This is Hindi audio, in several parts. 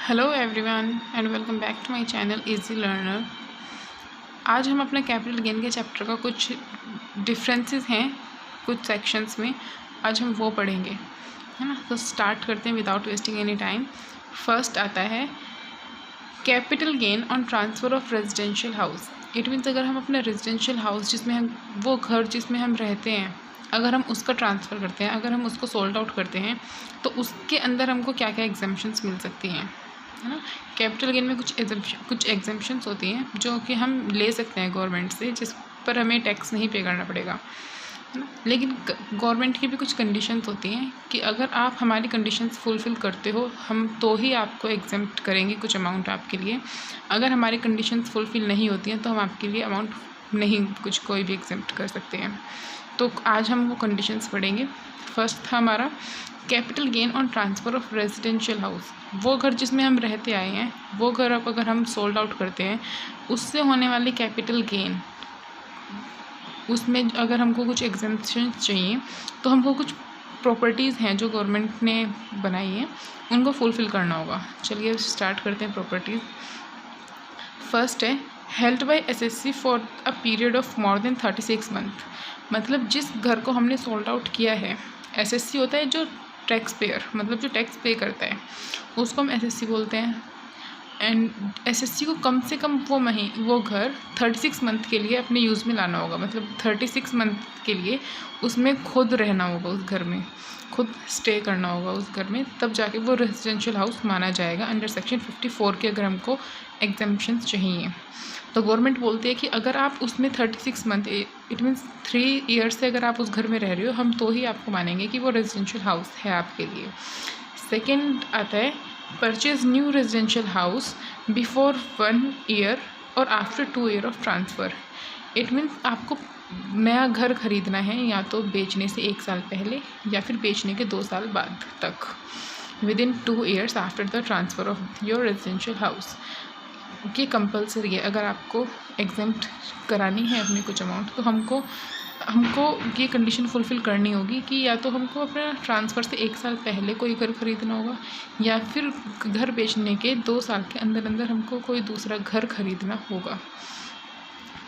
Hello everyone and welcome back to my channel easy learner. आज हम अपना कैपिटल गेन के चैप्टर का कुछ डिफरेंसेस हैं कुछ सेक्शंस में, आज हम वो पढ़ेंगे, है ना। तो स्टार्ट करते हैं without wasting any time. First आता है capital gain on transfer of residential house. It means अगर हम अपना रेजिडेंशियल हाउस जिसमें हम वो घर जिसमें हम रहते हैं अगर हम उसका ट्रांसफ़र करते हैं, अगर हम उसको सोल्ड आउट करते हैं तो उसके अंदर हमको क्या क्या एग्जम्पशंस मिल सकती हैं, है ना। कैपिटल गेन में कुछ एग्जम्पशंस होती हैं जो कि हम ले सकते हैं गवर्नमेंट से, जिस पर हमें टैक्स नहीं पे करना पड़ेगा, है ना। लेकिन गवर्नमेंट की भी कुछ कंडीशंस होती हैं कि अगर आप हमारी कंडीशंस फुलफ़िल करते हो हम तो ही आपको एग्जेम्प्ट करेंगे कुछ अमाउंट आपके लिए। अगर हमारी कंडीशंस फुलफ़िल नहीं होती हैं तो हम आपके लिए अमाउंट नहीं कुछ कोई भी एग्जेम्प्ट कर सकते हैं। तो आज हम वो कंडीशंस पढ़ेंगे। फर्स्ट था हमारा capital gain on transfer of residential house. वो घर जिसमें हम रहते आए हैं वो घर अब अगर हम सोल्ड आउट करते हैं उससे होने वाली कैपिटल गेन, उसमें अगर हमको कुछ एग्जम्पशन चाहिए तो हमको कुछ प्रॉपर्टीज़ हैं जो गवर्नमेंट ने बनाई हैं उनको फुलफ़िल करना होगा। चलिए स्टार्ट करते हैं प्रॉपर्टीज़। फर्स्ट है held by SSC for a period of more than 36 month. मतलब जिस घर को हमने सोल्ड आउट किया है, एसएससी होता है जो टैक्स पेयर, मतलब जो टैक्स पे करता है उसको हम एसएससी बोलते हैं। एंड एसएससी को कम से कम वो घर 36 मंथ के लिए अपने यूज़ में लाना होगा, मतलब 36 मंथ के लिए उसमें खुद रहना होगा, उस घर में खुद स्टे करना होगा उस घर में, तब जाके वो रेजिडेंशियल हाउस माना जाएगा अंडर सेक्शन 54 के। अगर हमको एग्जम्पशंस चाहिए तो गवर्नमेंट बोलती है कि अगर आप उसमें 36 मंथ इट मीन्स 3 ईयर्स से अगर आप उस घर में रह रहे हो हम तो ही आपको मानेंगे कि वो रेजिडेंशियल हाउस है आपके लिए। सेकंड आता है purchase new residential house before 1 year और after 2 year of transfer. It means आपको नया घर खरीदना है या तो बेचने से 1 साल पहले या फिर बेचने के 2 साल बाद तक, with in 2 years after the transfer of your residential house. ये कंपलसरी है। अगर आपको एग्जेम्प्ट करानी है अपनी कुछ अमाउंट तो हमको ये कंडीशन फुलफ़िल करनी होगी कि या तो हमको अपना ट्रांसफ़र से 1 साल पहले कोई घर ख़रीदना होगा या फिर घर बेचने के 2 साल के अंदर अंदर हमको कोई दूसरा घर ख़रीदना होगा।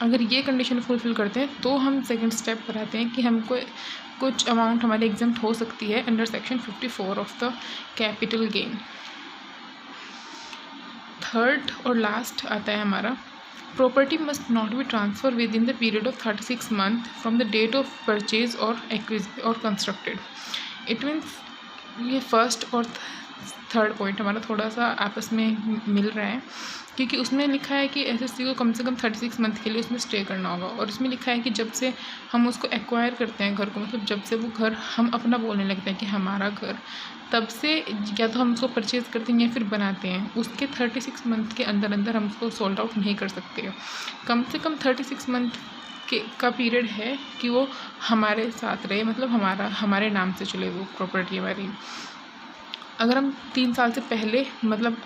अगर ये कंडीशन फुलफ़िल करते हैं तो हम सेकंड स्टेप पर आते हैं कि हमको कुछ अमाउंट हमारी एग्जेम्प्ट हो सकती है under section 54 of the capital gain. Third और लास्ट आता है हमारा property must not be transfer within the period of 36 month from the date of purchase और कंस्ट्रक्टेड। इट मीन्स ये फर्स्ट और थर्ड पॉइंट हमारा थोड़ा सा आपस में मिल रहा है, क्योंकि उसमें लिखा है कि एसएससी को कम से कम 36 मंथ के लिए उसमें स्टे करना होगा, और इसमें लिखा है कि जब से हम उसको एक्वायर करते हैं घर को, मतलब जब से वो घर हम अपना बोलने लगते हैं कि हमारा घर, तब से या तो हम उसको परचेज़ करते हैं या फिर बनाते हैं, उसके 36 मंथ के अंदर अंदर हम उसको सोल्ड आउट नहीं कर सकते। कम से कम 36 मंथ का पीरियड है कि वो हमारे साथ रहे, मतलब हमारे नाम से चले वो प्रॉपर्टी हमारी। अगर हम 3 साल से पहले, मतलब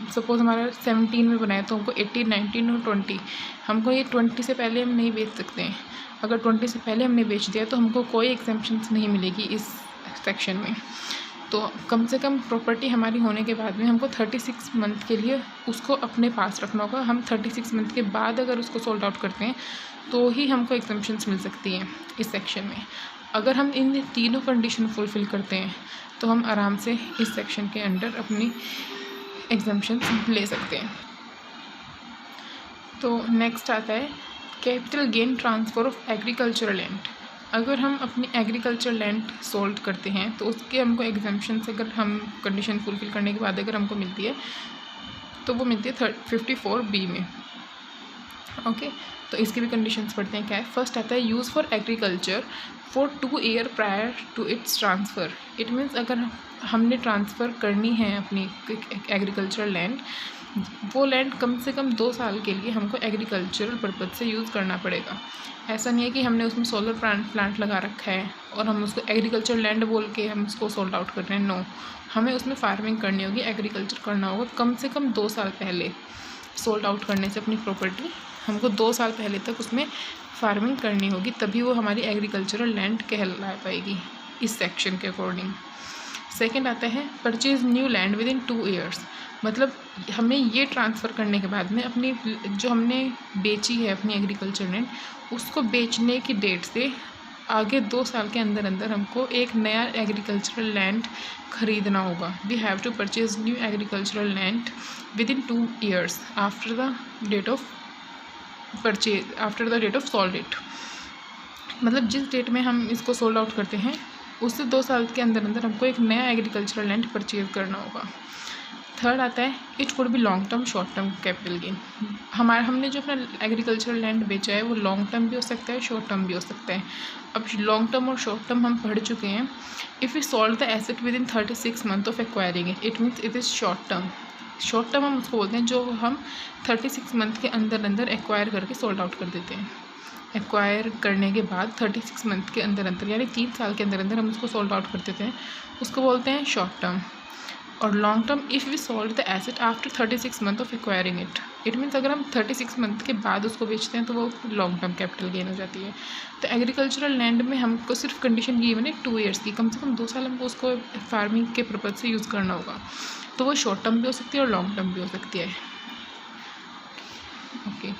सपोज़ हमारा 17 में बनाया तो हमको 18, 19 और 20, हमको ये 20 से पहले हम नहीं बेच सकते हैं। अगर 20 से पहले हमने बेच दिया तो हमको कोई एग्जम्पशंस नहीं मिलेगी इस सेक्शन में। तो कम से कम प्रॉपर्टी हमारी होने के बाद में हमको 36 मंथ के लिए उसको अपने पास रखना होगा। हम 36 मंथ के बाद अगर उसको सोल्ड आउट करते हैं तो ही हमको एग्जम्पशंस मिल सकती हैं इस सेक्शन में। अगर हम इन तीनों कंडीशन फुलफ़िल करते हैं तो हम आराम से इस सेक्शन के अंडर अपनी एग्जम्पशंस ले सकते हैं। तो नेक्स्ट आता है capital gain transfer of agricultural land. अगर हम अपनी एग्रीकल्चर लैंड सोल्ड करते हैं तो उसके हमको एग्जम्पशंस अगर हम कंडीशन फुलफ़िल करने के बाद अगर हमको मिलती है तो वो मिलती है 54B में। ओके, तो इसकी भी कंडीशंस पढ़ते हैं क्या है। फर्स्ट आता है use for agriculture for 2 year prior to its transfer. It means अगर हमने ट्रांसफ़र करनी है अपनी एग्रीकल्चरल लैंड, वो लैंड कम से कम 2 साल के लिए हमको एग्रीकल्चरल पर्पज़ से यूज़ करना पड़ेगा। ऐसा नहीं है कि हमने उसमें सोलर प्लांट लगा रखा है और हम उसको एग्रीकल्चर लैंड बोल के हम उसको सोल्ड आउट कर रहे हैं। नो, हमें उसमें फार्मिंग करनी होगी, एग्रीकल्चर करना होगा। कम से कम 2 साल पहले सोल्ड आउट करने से अपनी प्रॉपर्टी हमको 2 साल पहले तक उसमें फार्मिंग करनी होगी, तभी वो हमारी एग्रीकल्चरल लैंड कहला पाएगी इस सेक्शन के अकॉर्डिंग। सेकंड आता है purchase new land within 2 years. मतलब हमें ये ट्रांसफ़र करने के बाद में अपनी जो हमने बेची है अपनी एग्रीकल्चर लैंड, उसको बेचने की डेट से आगे 2 साल के अंदर अंदर हमको एक नया एग्रीकल्चरल लैंड ख़रीदना होगा। We have to purchase new agricultural land within 2 years after the date of purchase, after the date of sold it. मतलब जिस डेट में हम इसको सोल्ड आउट करते हैं उससे 2 साल के अंदर अंदर हमको एक नया एग्रीकल्चरल लैंड परचेज करना होगा। थर्ड आता है it could be long term short term capital gain. हमने जो अपना एग्रीकल्चरल लैंड बेचा है वो लॉन्ग टर्म भी हो सकता है, शॉर्ट टर्म भी हो सकता है। अब लॉन्ग टर्म और शॉर्ट टर्म हम पढ़ चुके हैं। If you sold the asset with in 36 month of acquiring it means it is short term. Short term हम उसको बोलते हैं जो हम 36 मंथ के अंदर अंदर एक्वायर करके सोल्ड आउट कर देते हैं। एक्वायर करने के बाद 36 मंथ के अंदर अंदर यानी 3 साल के अंदर अंदर हम उसको सोल्ड आउट कर देते हैं, उसको बोलते हैं शॉर्ट टर्म। और long term if we sold the asset after 36 month of acquiring it means अगर हम 36 मंथ के बाद उसको बेचते हैं तो वो लॉन्ग टर्म कैपिटल गेन हो जाती है। तो एग्रीकल्चरल लैंड में हमको सिर्फ कंडीशन ये बने 2 ईयर्स की, कम से कम 2 साल हमको उसको फार्मिंग के पर्पज़ से यूज़ करना होगा। तो वो शॉर्ट टर्म भी हो सकती है और लॉन्ग टर्म भी हो सकती है। ओके,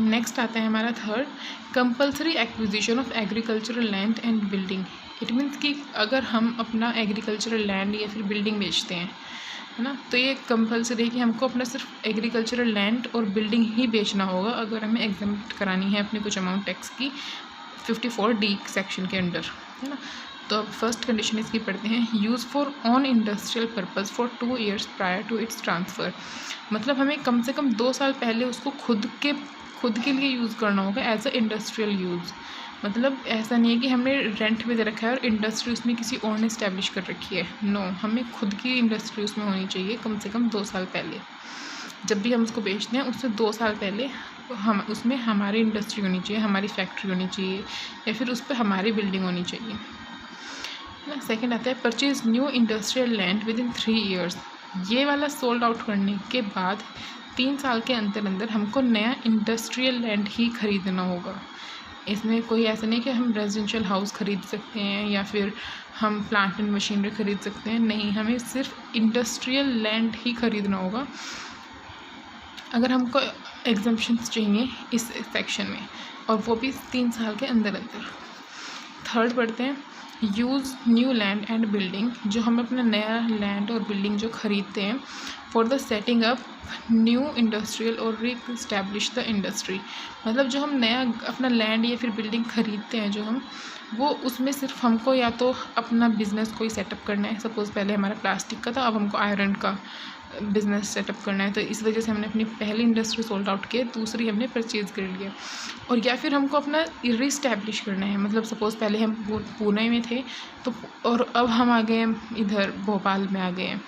नेक्स्ट आता है हमारा third compulsory acquisition of agricultural land and building. It means कि अगर हम अपना एग्रीकल्चरल लैंड या फिर बिल्डिंग बेचते हैं, है ना, तो ये कंपल्सरी है कि हमको अपना सिर्फ एग्रीकल्चरल लैंड और बिल्डिंग ही बेचना होगा अगर हमें एग्जम्प्ट करानी है अपनी कुछ अमाउंट टैक्स की 54D सेक्शन के अंडर, है ना। तो अब फर्स्ट कंडीशन इसकी पढ़ते हैं use for on industrial purpose for 2 years prior to its transfer. मतलब हमें कम से कम 2 साल पहले उसको खुद के लिए यूज़ करना होगा एज अ इंडस्ट्रियल यूज़। मतलब ऐसा नहीं है कि हमने रेंट पे दे रखा है और इंडस्ट्री उसमें किसी और ने इस्टेब्लिश कर रखी है। नो, हमें खुद की इंडस्ट्री उसमें होनी चाहिए कम से कम 2 साल पहले। जब भी हम उसको बेचते हैं उससे 2 साल पहले हम उसमें हमारी इंडस्ट्री होनी चाहिए, हमारी फैक्ट्री होनी चाहिए या फिर उस पर हमारी बिल्डिंग होनी चाहिए, ना। सेकेंड आता है purchase new industrial land with in 3 years. ये वाला सोल्ड आउट करने के बाद 3 साल के अंदर अंदर हमको नया इंडस्ट्रियल लैंड ही खरीदना होगा। इसमें कोई ऐसा नहीं कि हम रेजिडेंशियल हाउस ख़रीद सकते हैं या फिर हम प्लांट एंड मशीनरी ख़रीद सकते हैं, नहीं, हमें सिर्फ इंडस्ट्रियल लैंड ही ख़रीदना होगा अगर हमको एग्जम्पशंस चाहिए इस सेक्शन में, और वो भी 3 साल के अंदर अंदर। थर्ड पढ़ते हैं use new land and building. जो हम अपना नया लैंड और बिल्डिंग जो ख़रीदते हैं for the setting up new industrial और रीइस्टैब्लिश द इंडस्ट्री। मतलब जो हम नया अपना लैंड या फिर बिल्डिंग ख़रीदते हैं जो हम, वो उसमें सिर्फ हमको या तो अपना बिज़नेस कोई सेटअप करना है। सपोज़ पहले हमारा प्लास्टिक का था, अब हमको आयरन का बिज़नेस सेटअप करना है, तो इस वजह से हमने अपनी पहली इंडस्ट्री सोल्ड आउट की, दूसरी हमने परचेज़ कर लिया। और या फिर हमको अपना रीस्टैब्लिश करना है। मतलब सपोज़ पहले हम पुणे में थे तो, और अब हम आ गए इधर भोपाल में आ गए हैं,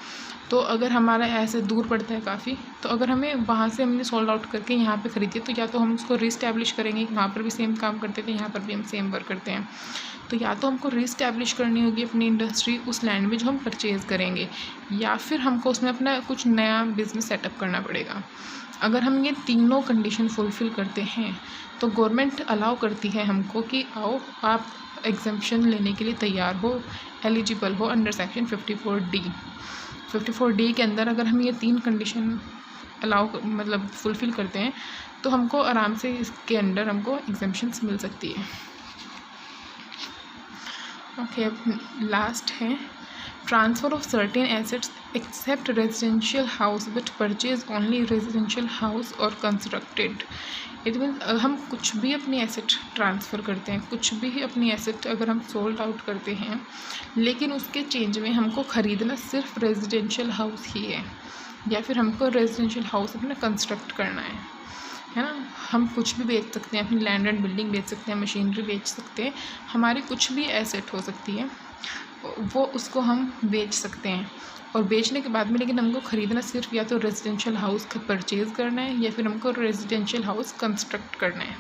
तो अगर हमारा ऐसे दूर पड़ता है काफ़ी, तो अगर हमें वहाँ से हमने सोल्ड आउट करके यहाँ पे ख़रीदी तो या तो हम उसको रीस्टैब्लिश करेंगे, वहाँ पर भी सेम काम करते थे, यहाँ पर भी हम सेम वर्क करते हैं, तो या तो हमको रीस्टैब्लिश करनी होगी अपनी इंडस्ट्री उस लैंड में जो हम परचेज़ करेंगे, या फिर हमको उसमें अपना कुछ नया बिज़नेस सेटअप करना पड़ेगा। अगर हम ये तीनों कंडीशन फुलफ़िल करते हैं तो गवर्नमेंट अलाउ करती है हमको कि आओ आप एग्जम्पशन लेने के लिए तैयार हो, एलिजिबल हो अंडर सेक्शन 54D। 54D के अंदर अगर हम ये 3 कंडीशन मतलब फुलफ़िल करते हैं तो हमको आराम से इसके अंडर हमको एग्जम्पशंस मिल सकती है। ओके, अब लास्ट है transfer of certain assets except residential house but purchase only residential house और कंस्ट्रक्टेड। इट मीन्स हम कुछ भी अपनी एसेट ट्रांसफ़र करते हैं, कुछ भी अपनी एसेट अगर हम सोल्ड आउट करते हैं, लेकिन उसके चेंज में हमको ख़रीदना सिर्फ रेजिडेंशियल हाउस ही है, या फिर हमको रेजिडेंशियल हाउस अपना कंस्ट्रक्ट करना है ना। हम कुछ भी बेच सकते हैं, अपनी लैंड एंड बिल्डिंग बेच सकते हैं, मशीनरी बेच सकते हैं, हमारी कुछ भी एसेट हो सकती है वो उसको हम बेच सकते हैं। और बेचने के बाद में लेकिन हमको ख़रीदना सिर्फ या तो रेजिडेंशियल हाउस का परचेज़ करना है या फिर हमको रेजिडेंशियल हाउस कंस्ट्रक्ट करना है,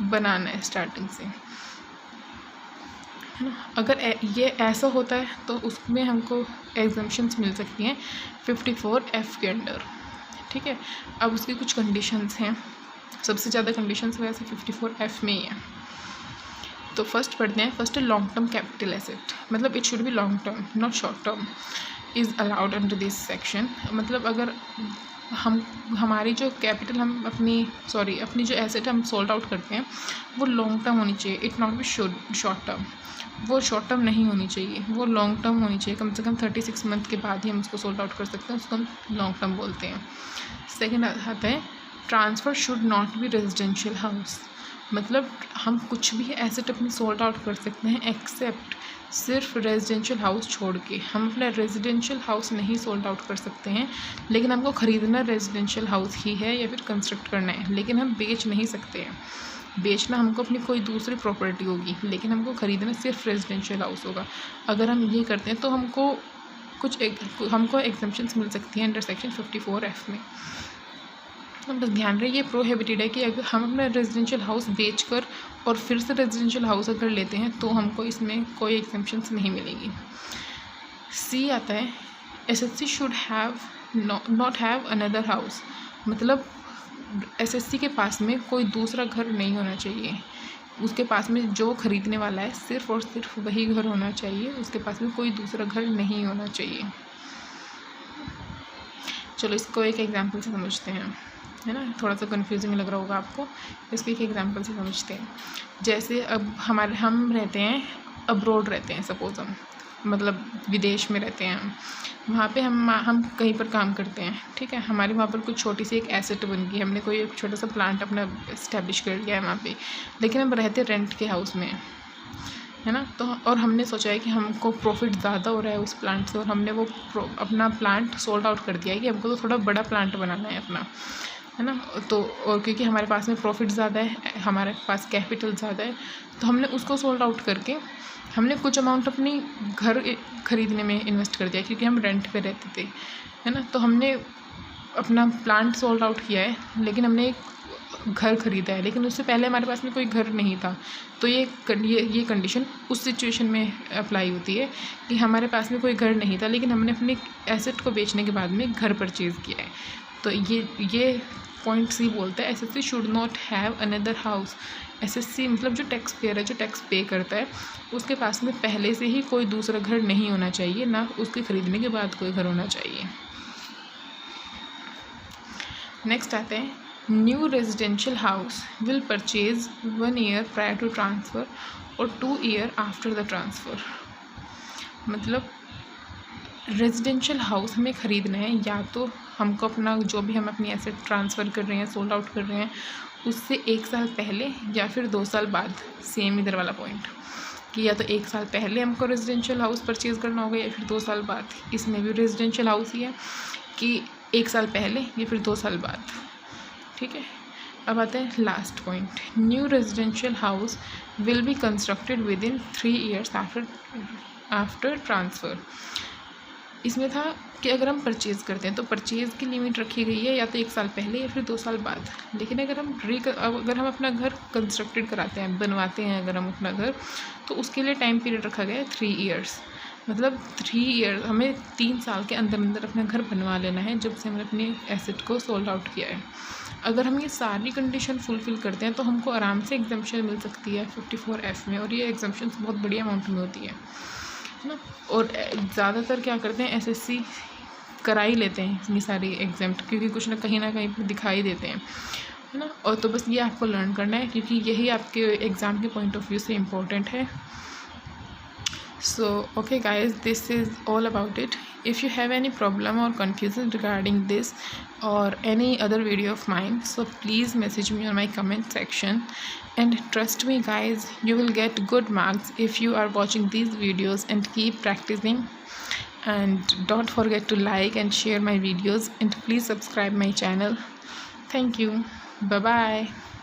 बनाना है स्टार्टिंग से, है ना। अगर ये ऐसा होता है तो उसमें हमको एग्जम्पशंस मिल सकती हैं 54F के अंडर, ठीक है। अब उसकी कुछ कंडीशंस हैं, सबसे ज़्यादा कंडीशंस वैसे 54F में ही हैं। तो फर्स्ट पढ़ते हैं। फर्स्ट है लॉन्ग टर्म कैपिटल एसेट, मतलब it should be long term not short term is allowed under this section. मतलब अगर हमारी जो कैपिटल हम अपनी जो एसेट हम सोल्ड आउट करते हैं वो लॉन्ग टर्म होनी चाहिए, it not be short term. वो शॉर्ट टर्म नहीं होनी चाहिए, वो लॉन्ग टर्म होनी चाहिए। कम से कम 36 मंथ के बाद ही हम उसको सोल्ड आउट कर सकते हैं, उसको हम लॉन्ग टर्म बोलते हैं। सेकेंड आता है transfer should not be residential house, मतलब हम कुछ भी एसेट अपनी सोल्ड आउट कर सकते हैं एक्सेप्ट सिर्फ रेजिडेंशियल हाउस छोड़ के। हम अपना रेजिडेंशियल हाउस नहीं सोल्ड आउट कर सकते हैं, लेकिन हमको ख़रीदना रेजिडेंशियल हाउस ही है या फिर कंस्ट्रक्ट करना है, लेकिन हम बेच नहीं सकते हैं। बेचना हमको अपनी कोई दूसरी प्रॉपर्टी होगी, लेकिन हमको ख़रीदना सिर्फ रेजिडेंशियल हाउस होगा। अगर हम ये करते हैं तो हमको एग्जम्पशंस मिल सकती हैं अंडर सेक्शन 54F में। बस ध्यान रहे ये प्रोहिबिटेड है कि अगर हम अपना रेजिडेंशियल हाउस बेचकर और फिर से रेजिडेंशियल हाउस अगर लेते हैं तो हमको इसमें कोई एग्जम्पशंस नहीं मिलेगी। सी आता है SSC should have not have another house, मतलब एसएससी के पास में कोई दूसरा घर नहीं होना चाहिए। उसके पास में जो ख़रीदने वाला है सिर्फ और सिर्फ वही घर होना चाहिए, उसके पास में कोई दूसरा घर नहीं होना चाहिए। चलो इसको एक एग्जांपल से समझते हैं, है ना, थोड़ा सा कंफ्यूजिंग लग रहा होगा आपको, इसको एक एग्जांपल से समझते हैं। जैसे अब हम रहते हैं अब्रॉड रहते हैं, सपोज हम मतलब विदेश में रहते हैं, वहाँ पे हम कहीं पर काम करते हैं, ठीक है। हमारे वहाँ पर कुछ छोटी सी एक एसेट बन गई, हमने कोई एक छोटा सा प्लांट अपना इस्टेब्लिश कर लिया है वहाँ पे, लेकिन हम रहते रेंट के हाउस में, है ना। तो और हमने सोचा है कि हमको प्रॉफिट ज़्यादा हो रहा है उस प्लांट से, और हमने वो अपना प्लांट सोल्ड आउट कर दिया है कि हमको तो थोड़ा बड़ा प्लांट बनाना है अपना, है ना। तो और क्योंकि हमारे पास में प्रॉफिट ज़्यादा है, हमारे पास कैपिटल ज़्यादा है, तो हमने उसको सोल्ड आउट करके हमने कुछ अमाउंट अपनी घर ख़रीदने में इन्वेस्ट कर दिया, क्योंकि हम रेंट पे रहते थे, है ना। तो हमने अपना प्लांट सोल्ड आउट किया है, लेकिन हमने एक घर ख़रीदा है, लेकिन उससे पहले हमारे पास में कोई घर नहीं था। तो ये कंडीशन उस सिचुएशन में अप्लाई होती है कि हमारे पास में कोई घर नहीं था, लेकिन हमने अपने एसेट को बेचने के बाद में घर परचेज़ किया है। तो ये पॉइंट सी बोलता है SSC should not have another house. SSC मतलब जो टैक्स पेयर है, जो टैक्स पे करता है, उसके पास में पहले से ही कोई दूसरा घर नहीं होना चाहिए, ना उसके ख़रीदने के बाद कोई घर होना चाहिए। नेक्स्ट आते हैं new residential house will purchase 1 year prior to transfer और 2 ईयर आफ्टर द ट्रांसफ़र। मतलब रेजिडेंशियल हाउस हमें ख़रीदना है, या तो हमको अपना जो भी हम अपनी एसेट ट्रांसफ़र कर रहे हैं, सोल्ड आउट कर रहे हैं, उससे 1 साल पहले या फिर 2 साल बाद। सेम इधर वाला पॉइंट कि या तो 1 साल पहले हमको रेजिडेंशियल हाउस परचेज़ करना होगा या फिर 2 साल बाद। इसमें भी रेजिडेंशियल हाउस ही है कि 1 साल पहले या फिर 2 साल बाद, ठीक है। अब आता है last point, new residential house will be constructed with in 3 years after transfer. इसमें था कि अगर हम परचेज़ करते हैं तो परचेज़ की लिमिट रखी गई है या तो 1 साल पहले या फिर 2 साल बाद, लेकिन अगर हम अपना घर कंस्ट्रक्टेड कराते हैं, बनवाते हैं अगर हम अपना घर, तो उसके लिए टाइम पीरियड रखा गया है 3 ईयर्स। मतलब 3 ईयर हमें 3 साल के अंदर अपना घर बनवा लेना है जब से हमने अपने एसेट को सोल्ड आउट किया है। अगर हम ये सारी कंडीशन फुलफ़िल करते हैं तो हमको आराम से एग्जम्पशन मिल सकती है 54F में, और ये एग्जम्पशन बहुत बड़ी अमाउंट में होती है ना। और ज़्यादातर क्या करते हैं एसएससी करा ही लेते हैं इतनी सारी एग्जाम्प्ट, क्योंकि कुछ ना कहीं पर दिखाई देते हैं, है ना। और तो बस ये आपको लर्न करना है, क्योंकि यही आपके एग्ज़ाम के पॉइंट ऑफ व्यू से इम्पोर्टेंट है। So okay guys, this is all about it. If you have any problem or confusion regarding this or any other video of mine, so please message me on my comment section, and trust me guys, you will get good marks if you are watching these videos and keep practicing. And don't forget to like and share my videos, and please subscribe my channel. Thank you. Bye bye.